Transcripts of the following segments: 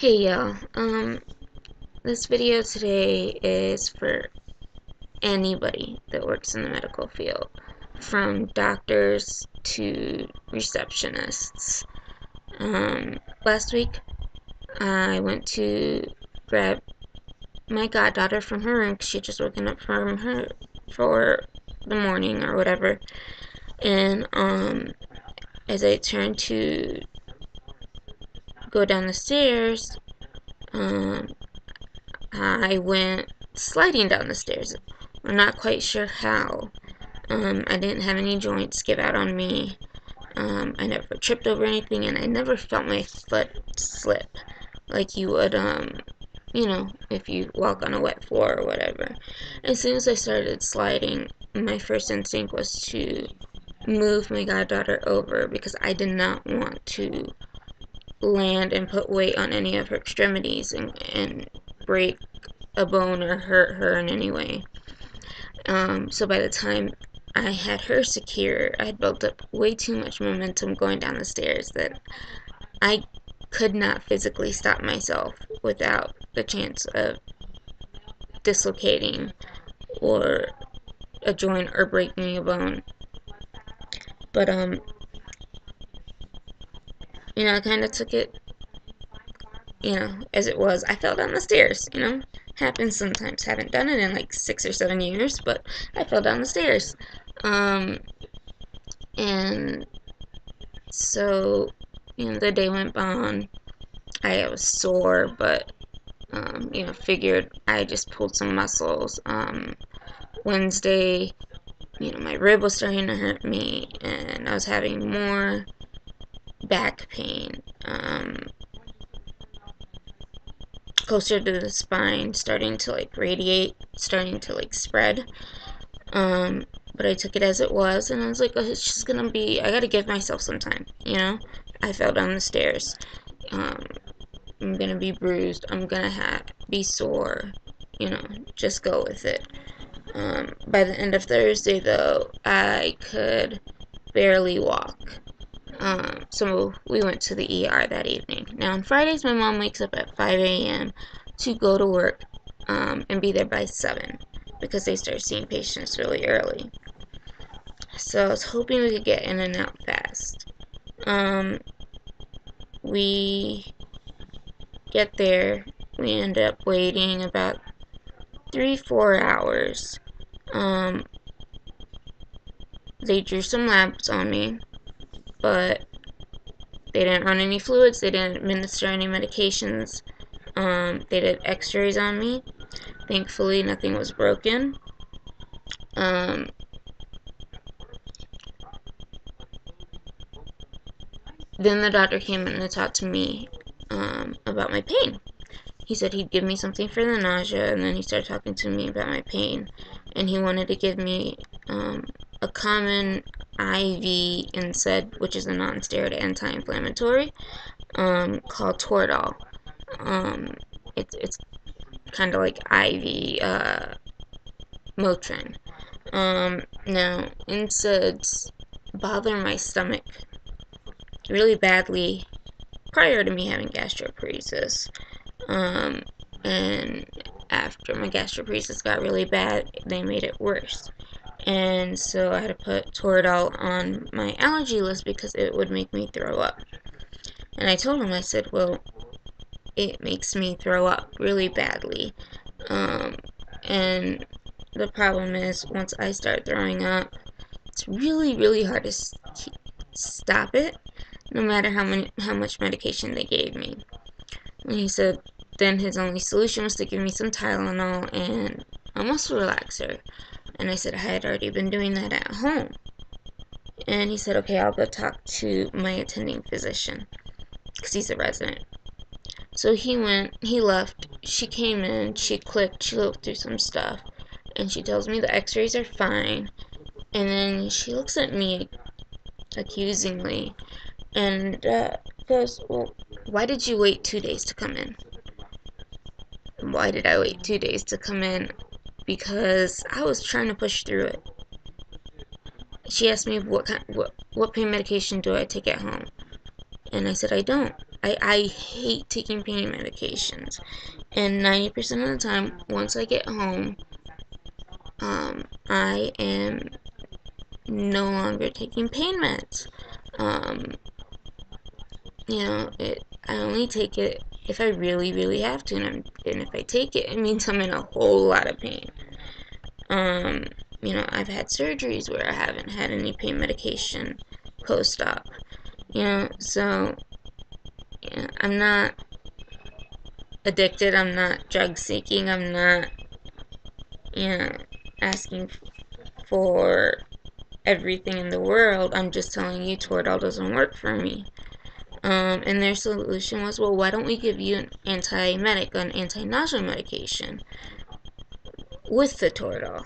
Hey y'all, this video today is for anybody that works in the medical field, from doctors to receptionists. Last week I went to grab my goddaughter from her room because she had just woken up from her for the morning or whatever, and as I turned to go down the stairs, um, I went sliding down the stairs. I'm not quite sure how. I didn't have any joints give out on me. I never tripped over anything, and I never felt my foot slip like you would, if you walk on a wet floor or whatever. As soon as I started sliding, my first instinct was to move my goddaughter over because I did not want to land and put weight on any of her extremities and break a bone or hurt her in any way. So by the time I had her secure, I had built up way too much momentum going down the stairs that I could not physically stop myself without the chance of dislocating or a joint or breaking a bone. But I kind of took it, as it was. I fell down the stairs, happens sometimes. Haven't done it in like 6 or 7 years, but I fell down the stairs. And so, the day went on. I was sore, but, figured I just pulled some muscles. Wednesday, my rib was starting to hurt me, and I was having more back pain, closer to the spine, starting to like radiate, starting to like spread. But I took it as it was, and I was like, oh, it's just gonna be, I gotta give myself some time, I fell down the stairs. I'm gonna be bruised, I'm gonna be sore, just go with it. By the end of Thursday, though, I could barely walk. So we went to the ER that evening. Now, on Fridays, my mom wakes up at 5 a.m. to go to work and be there by 7 because they start seeing patients really early. So I was hoping we could get in and out fast. We get there. We end up waiting about 3-4 hours. They drew some labs on me, but they didn't run any fluids. They didn't administer any medications. They did x-rays on me. Thankfully, nothing was broken. Then the doctor came in and talked to me about my pain. He said he'd give me something for the nausea, and then he started talking to me about my pain. And he wanted to give me a common IV NSAID, which is a non-steroid anti-inflammatory, called Toradol. It's kind of like IV Motrin. Now, NSAIDs bother my stomach really badly prior to me having gastroparesis. And after my gastroparesis got really bad, they made it worse. And so I had to put Toradol on my allergy list because it would make me throw up. And I told him, I said, well, it makes me throw up really badly. And the problem is, once I start throwing up, it's really, really hard to stop it, no matter how much medication they gave me. And he said then his only solution was to give me some Tylenol and a muscle relaxer. And I said I had already been doing that at home. And he said, okay, I'll go talk to my attending physician, because he's a resident. So he left, she came in, she looked through some stuff, and she tells me the x-rays are fine. And then she looks at me accusingly and goes, well, why did you wait 2 days to come in? Why did I wait 2 days to come in? Because I was trying to push through it. She asked me what pain medication do I take at home, and I said I don't. I hate taking pain medications. And 90% of the time, once I get home, I am no longer taking pain meds. Um, I only take it if I really, really have to, and if I take it, it means I'm in a whole lot of pain. Um, I've had surgeries where I haven't had any pain medication post-op. So I'm not addicted. I'm not drug seeking. I'm not, asking for everything in the world. I'm just telling you Toradol doesn't work for me. And their solution was, well, why don't we give you an antiemetic, an anti-nausea medication with the Toradol?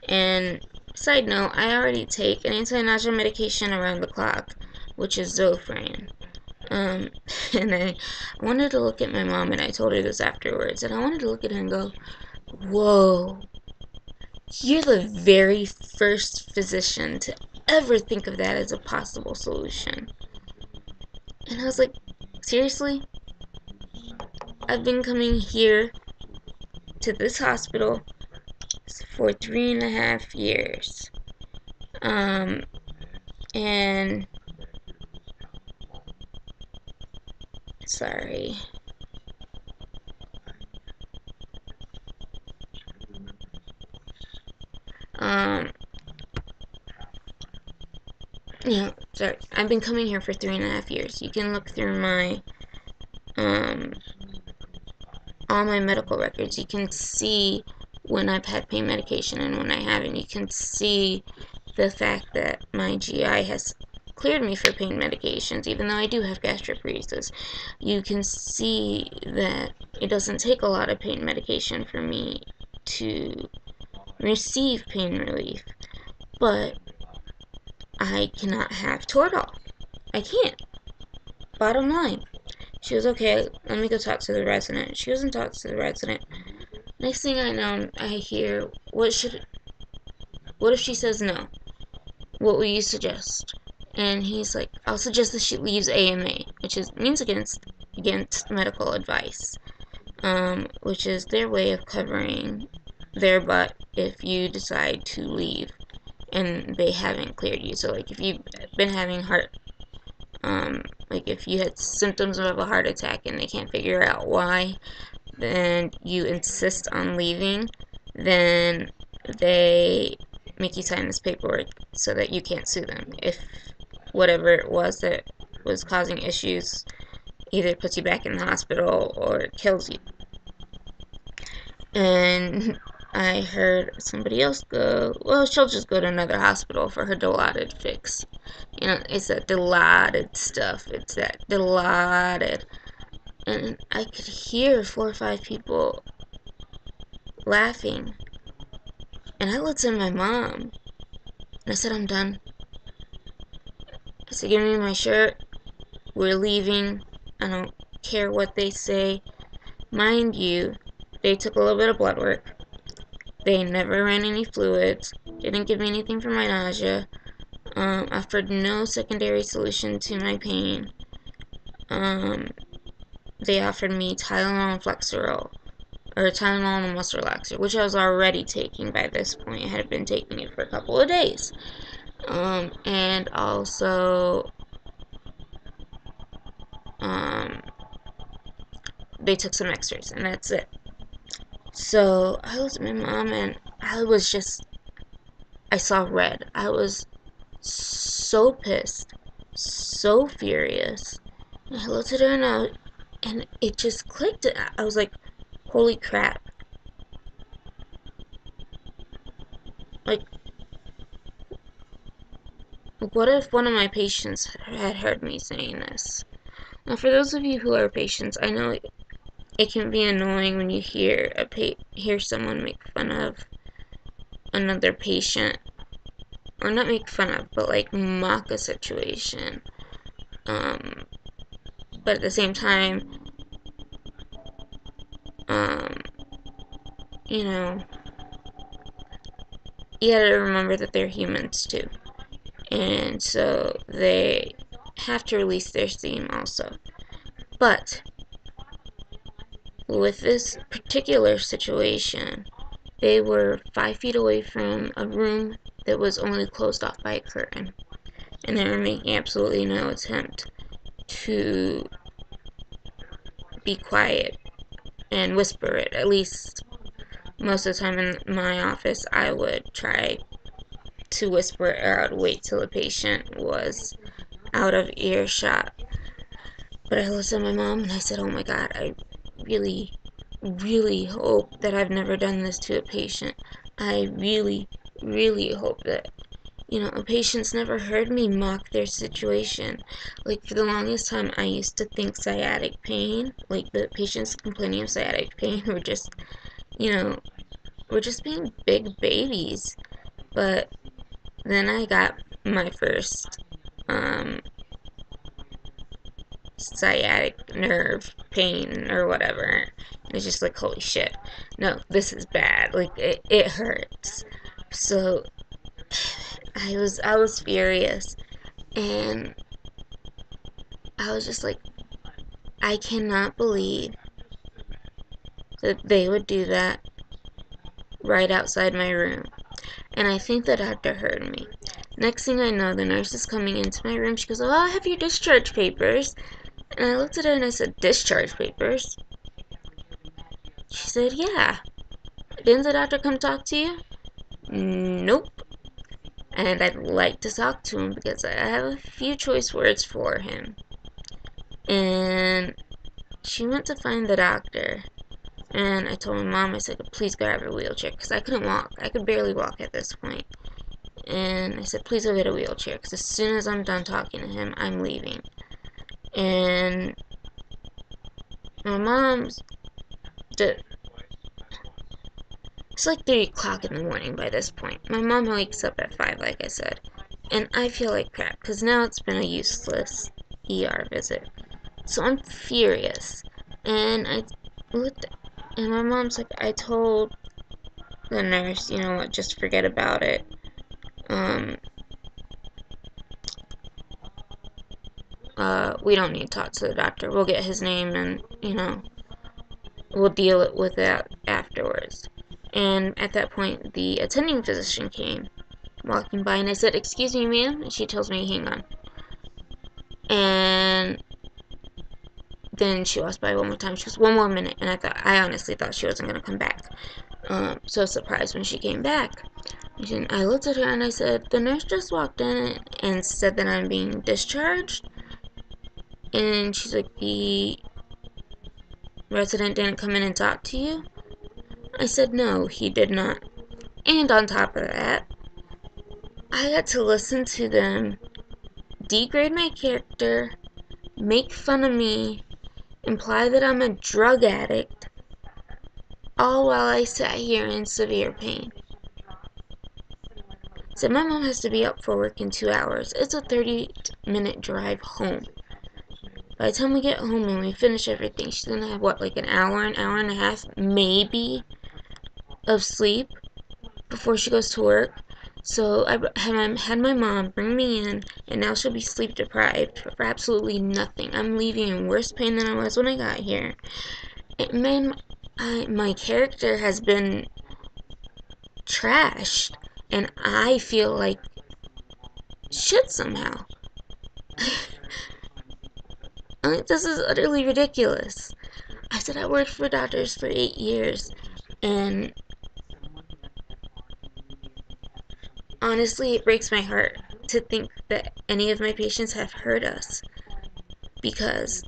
And side note, I already take an anti-nausea medication around the clock, which is Zofran. Um, and I wanted to look at my mom, and I told her this afterwards, and I wanted to look at her and go, whoa, you're the very first physician to ever think of that as a possible solution. And I was like, seriously? I've been coming here to this hospital for 3.5 years. And sorry. Um, sorry. I've been coming here for 3.5 years. You can look through my, all my medical records. You can see when I've had pain medication and when I haven't. You can see the fact that my GI has cleared me for pain medications, even though I do have gastroparesis. You can see that it doesn't take a lot of pain medication for me to receive pain relief, but I cannot have Toradol. I can't. Bottom line. She was, okay, let me go talk to the resident. She goes and talks to the resident. Next thing I know, I hear, what if she says no? What will you suggest? And he's like, I'll suggest that she leaves AMA, which means against medical advice, which is their way of covering their butt if you decide to leave and they haven't cleared you. So, like, if you've been having like if you had symptoms of a heart attack and they can't figure out why, then you insist on leaving, then they make you sign this paperwork so that you can't sue them if whatever it was that was causing issues either puts you back in the hospital or kills you. And I heard somebody else go, well, she'll just go to another hospital for her Dilaudid fix. It's that Dilaudid stuff. It's that Dilaudid. And I could hear 4 or 5 people laughing. And I looked at my mom. And I said, I'm done. I said, give me my shirt. We're leaving. I don't care what they say. Mind you, they took a little bit of blood work. They never ran any fluids. Didn't give me anything for my nausea. Offered no secondary solution to my pain. They offered me Tylenol and Flexeril, or Tylenol and a muscle relaxer, which I was already taking by this point. I had been taking it for a couple of days. And also, they took some x-rays, and that's it. So, I looked at my mom, and I saw red. I was so pissed, so furious. And I looked at her, and it just clicked. I was like, holy crap. Like, what if one of my patients had heard me saying this? Now, for those of you who are patients, I know it can be annoying when you hear someone make fun of another patient, or not make fun of, but like mock a situation. But at the same time, you know, you gotta remember that they're humans too, and so they have to release their steam also. But with this particular situation, they were 5 feet away from a room that was only closed off by a curtain, and they were making absolutely no attempt to be quiet and whisper it. At least most of the time in my office, I would try to whisper it, or I would wait till the patient was out of earshot. But I looked at my mom and I said, oh my God, I really, really hope that I've never done this to a patient. I really, really hope that, a patient's never heard me mock their situation. Like, for the longest time, I used to think sciatic pain, like the patients complaining of sciatic pain were just, we're just being big babies. But then I got my first sciatic nerve pain or whatever. And it's just like, holy shit, no, this is bad. Like, it hurts. So I was furious, and I was just like, I cannot believe that they would do that right outside my room. And I think the doctor heard me. Next thing I know, the nurse is coming into my room. She goes, oh, I have your discharge papers. And I looked at her and I said, discharge papers? She said, yeah. Didn't the doctor come talk to you? Nope. And I'd like to talk to him because I have a few choice words for him. And she went to find the doctor. And I told my mom, I said, please grab her wheelchair, because I couldn't walk. I could barely walk at this point. And I said, please go get a wheelchair, because as soon as I'm done talking to him, I'm leaving. And my mom's, it's like 3 o'clock in the morning by this point. My mom wakes up at 5, like I said. And I feel like crap, because now it's been a useless ER visit. So I'm furious. And I looked, and my mom's like, I told the nurse, you know what, just forget about it. We don't need to talk to the doctor. We'll get his name and, we'll deal with that afterwards. And at that point, the attending physician came walking by, and I said, excuse me, ma'am? And she tells me, hang on. And then she walks by one more time. She goes, one more minute. And I honestly thought she wasn't going to come back. So surprised when she came back. And I looked at her and I said, the nurse just walked in and said that I'm being discharged. And she's like, the resident didn't come in and talk to you? I said, no, he did not. And on top of that, I got to listen to them degrade my character, make fun of me, imply that I'm a drug addict, all while I sat here in severe pain. So my mom has to be up for work in 2 hours. It's a 30-minute drive home. By the time we get home and we finish everything, she's gonna have, what, like an hour and a half, maybe, of sleep before she goes to work. So I had my mom bring me in, and now she'll be sleep deprived for absolutely nothing. I'm leaving in worse pain than I was when I got here. And man, my character has been trashed, and I feel like shit somehow. This is utterly ridiculous. I said I worked for doctors for 8 years, and honestly, it breaks my heart to think that any of my patients have heard us, because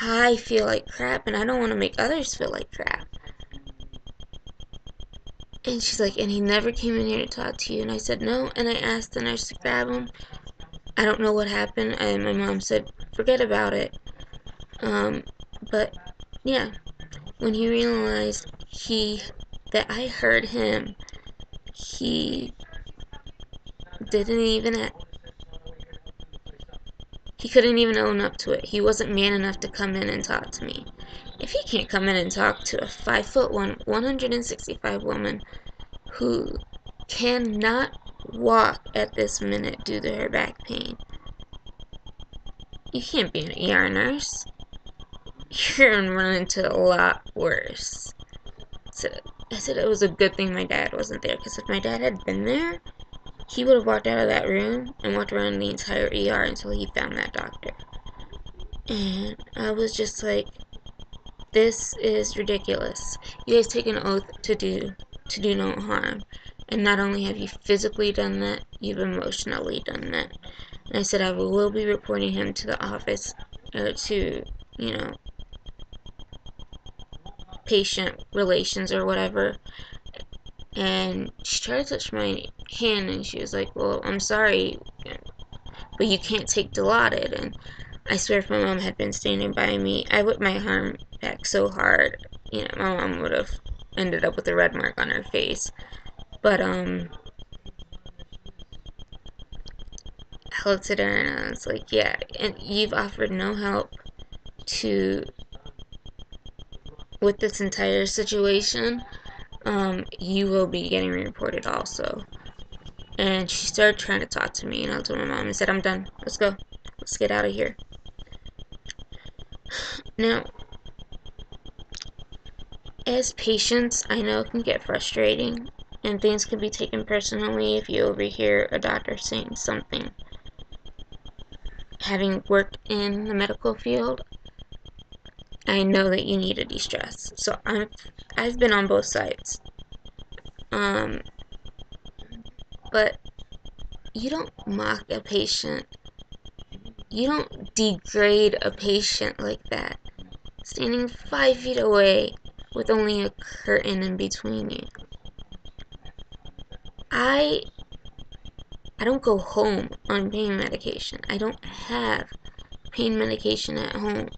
I feel like crap and I don't want to make others feel like crap. And she's like, and he never came in here to talk to you? And I said, no. And I asked the nurse to grab him. I don't know what happened. And my mom said, forget about it. But yeah, when he realized that I heard him, he didn't even, he couldn't even own up to it. He wasn't man enough to come in and talk to me. If he can't come in and talk to a 5'1", 165 woman who cannot walk at this minute due to her back pain, You can't be an ER nurse. You're gonna run into a lot worse. So I said it was a good thing my dad wasn't there, because if my dad had been there, he would have walked out of that room and walked around the entire ER until he found that doctor. And I was just like, this is ridiculous. You guys take an oath to do no harm. And not only have you physically done that, you've emotionally done that. And I said I will be reporting him to the office, or to, you know, patient relations or whatever. And she tried to touch my hand, and she was like, well, I'm sorry, but you can't take Dilaudid. And I swear if my mom had been standing by me, I whipped my arm back so hard, my mom would have ended up with a red mark on her face. But I looked at her and I was like, yeah, and you've offered no help to with this entire situation. You will be getting reported also. And she started trying to talk to me, and I told my mom, I said, I'm done. Let's go. Let's get out of here. Now, as patients, I know it can get frustrating, and things can be taken personally if you overhear a doctor saying something. Having worked in the medical field, I know that you need to de-stress. So I've been on both sides. But you don't mock a patient. You don't degrade a patient like that, standing 5 feet away with only a curtain in between you. I don't go home on pain medication. I don't have pain medication at home.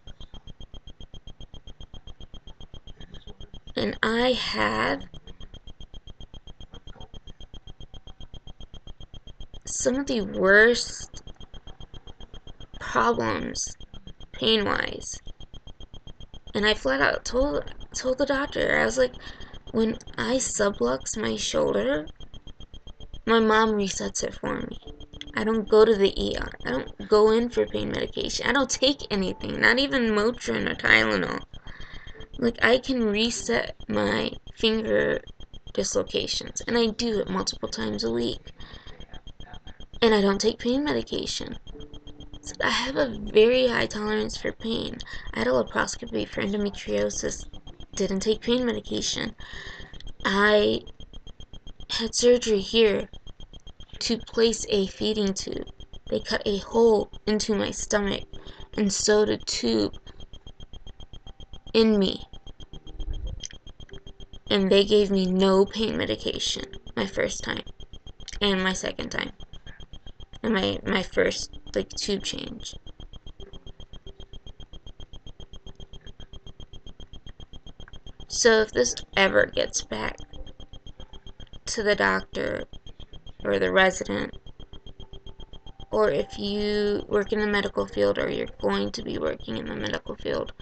And I have some of the worst problems pain-wise. And I flat out told the doctor, I was like, when I sublux my shoulder, my mom resets it for me. I don't go to the ER. I don't go in for pain medication. I don't take anything, not even Motrin or Tylenol. Like, I can reset my finger dislocations, and I do it multiple times a week. And I don't take pain medication. So I have a very high tolerance for pain. I had a laparoscopy for endometriosis, didn't take pain medication. I had surgery here to place a feeding tube. They cut a hole into my stomach and sewed a tube in me. And they gave me no pain medication my first time and my second time. And my first, tube change. So if this ever gets back to the doctor or the resident, or if you work in the medical field or you're going to be working in the medical field,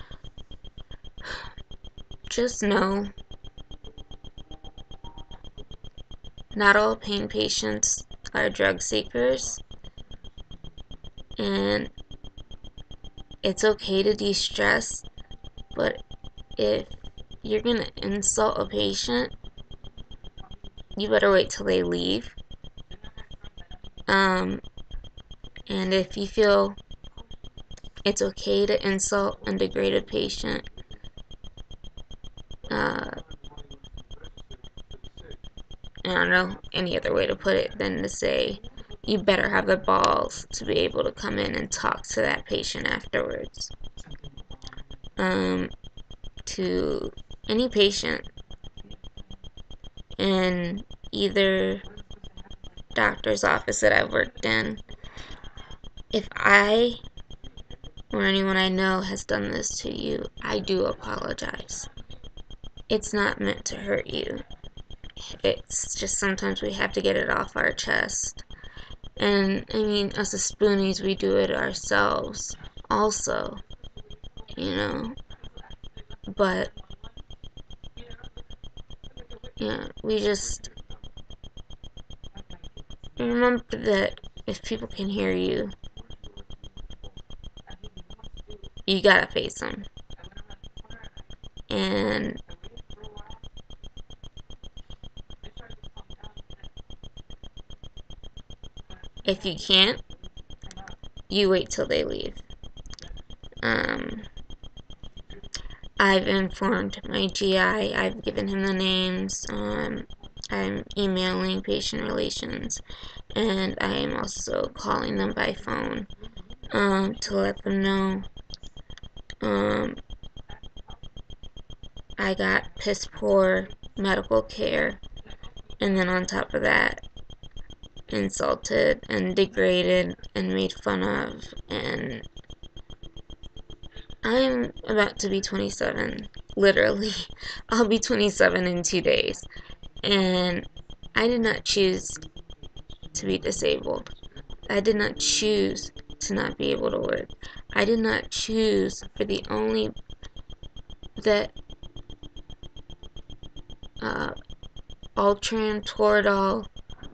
just know not all pain patients are drug seekers, and it's okay to de-stress, but if you're gonna insult a patient, you better wait till they leave. And if you feel it's okay to insult and degrade a patient, I don't know any other way to put it than to say you better have the balls to be able to come in and talk to that patient afterwards. To any patient in either doctor's office that I've worked in, if I or anyone I know has done this to you, I do apologize. It's not meant to hurt you. It's just sometimes we have to get it off our chest. And, I mean, us as spoonies, we do it ourselves also, But, we just remember that if people can hear you, you gotta face them. And if you can't, you wait till they leave. I've informed my GI, I've given him the names, I'm emailing patient relations, and I am also calling them by phone to let them know. I got piss poor medical care, and then on top of that, insulted and degraded and made fun of, and I'm about to be 27, literally. I'll be 27 in 2 days, and I did not choose to be disabled. I did not choose to not be able to work. I did not choose for the only that Ultram, Toradol,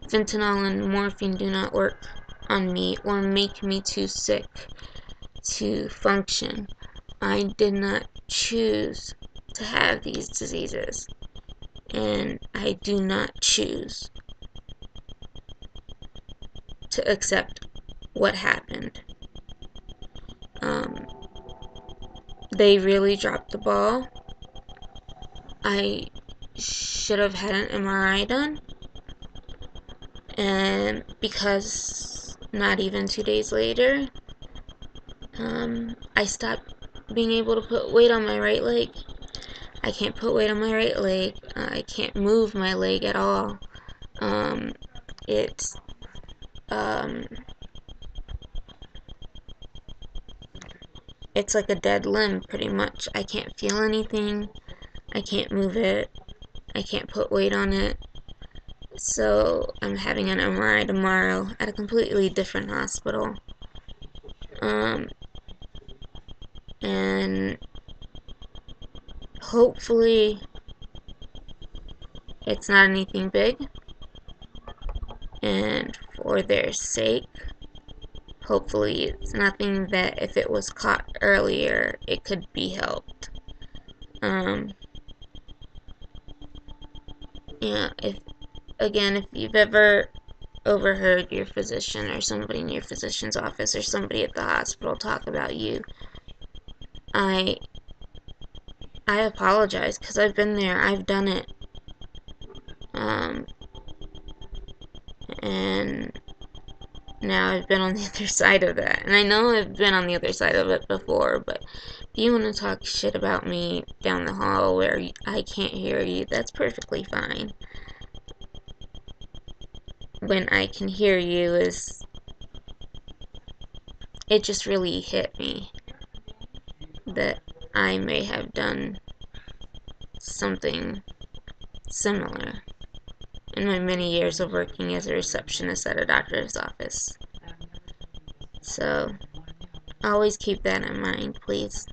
fentanyl, and morphine do not work on me or make me too sick to function. I did not choose to have these diseases, and I do not choose to accept what happened. They really dropped the ball. I should have had an MRI done, and because not even 2 days later, I stopped being able to put weight on my right leg. I can't put weight on my right leg. I can't move my leg at all. It's it's like a dead limb, pretty much. I can't feel anything. I can't move it. I can't put weight on it. So I'm having an MRI tomorrow at a completely different hospital. And hopefully it's not anything big. And for their sake, hopefully it's nothing that if it was caught earlier, it could be helped. Yeah, if you've ever overheard your physician or somebody in your physician's office or somebody at the hospital talk about you, I apologize, because I've been there, I've done it. And now I've been on the other side of that. And I know I've been on the other side of it before, but if you want to talk shit about me down the hall where I can't hear you, that's perfectly fine. When I can hear you it just really hit me that I may have done something similar in my many years of working as a receptionist at a doctor's office. So, always keep that in mind, please.